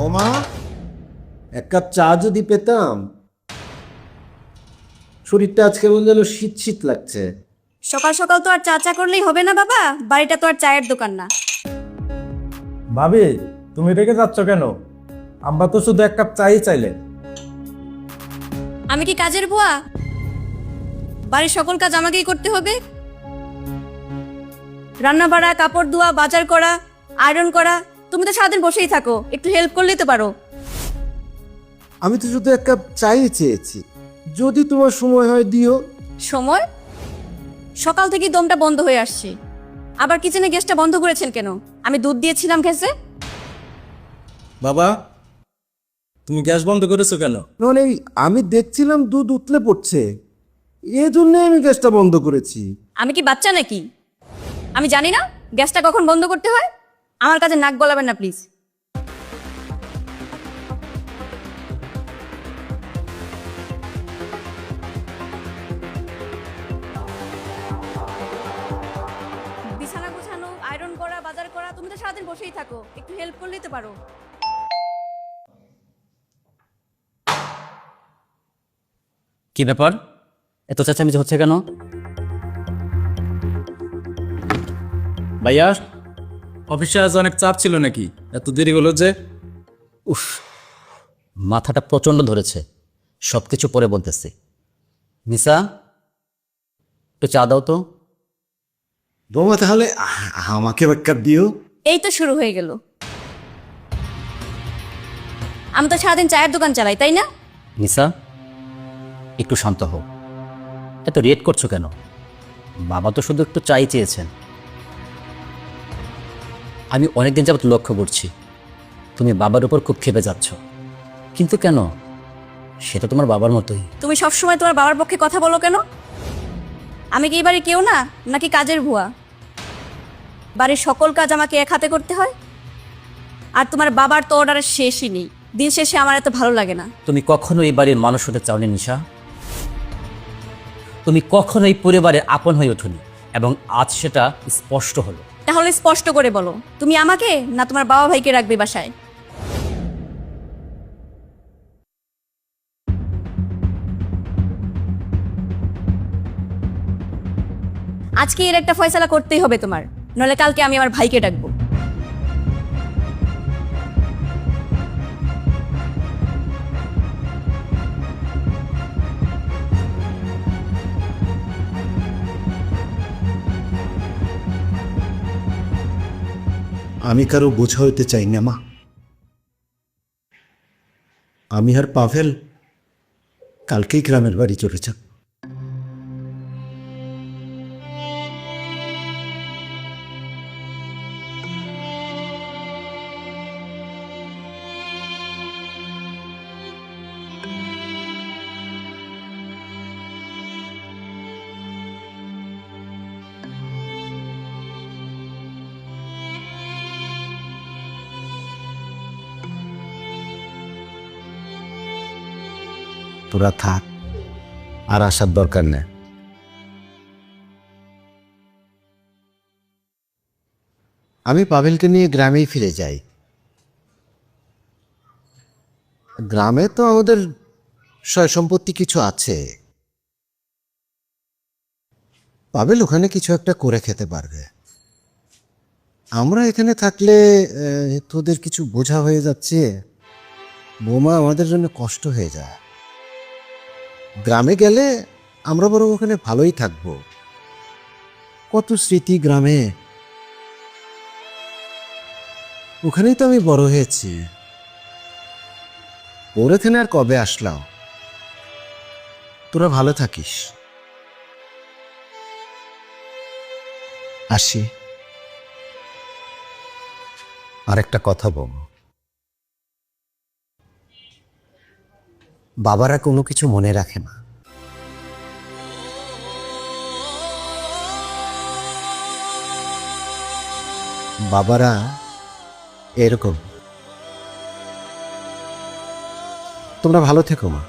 ওমা, এক কাপ চা যদি পেতাম। শরীরটা আজকে কেমন যেন শীত শীত লাগছে। সকাল সকাল তো আর চা চা করলেই হবে না বাবা, বাড়িটা তো আর চায়ের দোকান না। ভাবি, তুমি রেগে যাচ্ছ কেন? আব্বা তো শুধু এক কাপ চাই চাইলে। আমি কি কাজের বুয়া? বাড়ির সকল কাজ আমাকেই করতে হবে? রান্না বাড়া, কাপড় ধোয়া, বাজার করা, আয়রন করা, তুমি তো সারাদিন বসেই থাকো, একটু হেল্প করলেই তো পারো। আমি তো শুধু এক কাপ চাই চেয়েছি, যদি তোমার সময় হয় দিও। সময়? সকাল থেকেই দমটা বন্ধ হয়ে আসছে। আবার কিচেনে গ্যাসটা বন্ধ করেছেন কেন? আমি দুধ দিয়েছিলাম গ্যাসে। বাবা, তুমি গ্যাস বন্ধ করেছো কেন? মানে আমি দেখছিলাম দুধ উতলে পড়ছে, এজন্য আমি গ্যাসটা বন্ধ করেছি। আমি কি বাচ্চা নাকি? আমি জানি না গ্যাসটা কখন বন্ধ করতে হয়? আমার কাছে নাক গলাবেন না প্লিজ। বিছানা গোছানো, আয়রন করা, বাজার করা, তুমি তো সারাদিন বসেই থাকো, একটু হেল্প করলেই তো পারো। কি ব্যাপার, এত চেঁচামেচি হচ্ছে কেন? ভাইয়া, অফিসে আজ অনেক চাপ ছিল নাকি? এত দেরি হলো যে? উফ, মাথাটা প্রচণ্ড ধরেছে। সব কিছু পরে বলতেছি। নিসা, একটু চা দাও তো। বৌমা তাহলে আমাকে এক কাপ দিও। এই তো শুরু হয়ে গেল। আমি তো সারাদিন চায়ের দোকান চালাই, তাই না? নিসা, একটু শান্ত হও। এত রেট করছো কেন? বাবা তো শুধু একটু চাই চেয়েছেন। আমি অনেকদিন যাবত লক্ষ্য করছি তুমি বাবার উপর খুব ক্ষেপে যাচ্ছ। কিন্তু কেন? সেটা তোমার বাবার মতোই। তুমি সবসময় তোমার বাবার পক্ষে কথা বলো কেন? আমি কি এই বাড়ির কেউ না, নাকি কাজের ভুয়া? বাড়ির সকল কাজ আমাকে এক হাতে করতে হয়। আর তোমার বাবার তো অর্ডারের শেষই নেই। দিন শেষে আমার এত ভালো লাগে না। তুমি কখনো এই বাড়ির মানুষ হতে চাওনি নিশা। তুমি কখনো এই পরিবারের আপন হয়ে ওঠোনি, এবং আজ সেটা স্পষ্ট হলো। তাহলে স্পষ্ট করে বলো, তুমি আমাকে না তোমার বাবা ভাইকে রাখবে বাসায়? আজকে এর একটা ফয়সালা করতেই হবে তোমার, নইলে কালকে আমি আমার ভাইকে ডাকবো। আমি কারো বোঝা হইতে চাই না মা। আমি আর পাভেল কালকেই গ্রামের বাড়ি চলে যাব। তোরা থাক, আর আসার দরকার নেই। আমি পাভেলকে নিয়ে গ্রামেই ফিরে যাই। গ্রামে তো আমাদের সয় সম্পত্তি কিছু আছে। পাভেল ওখানে কিছু একটা করে খেতে পারবে। আমরা এখানে থাকলে তোদের কিছু বোঝা হয়ে যাচ্ছে। বৌমা আমাদের জন্য কষ্ট হয়ে যায়। গ্রামে গেলে আমরা বরং ওখানে ভালোই থাকবো। কত স্মৃতি গ্রামে, ওখানেই তো আমি বড় হয়েছি। ওর এখানে আর কবে আসলাম? তোরা ভালো থাকিস। আসি। আরেকটা কথা বল, বাবারা কোনো কিছু মনে রাখে না। বাবারা এরকম। তোমরা ভালো থেকো মা।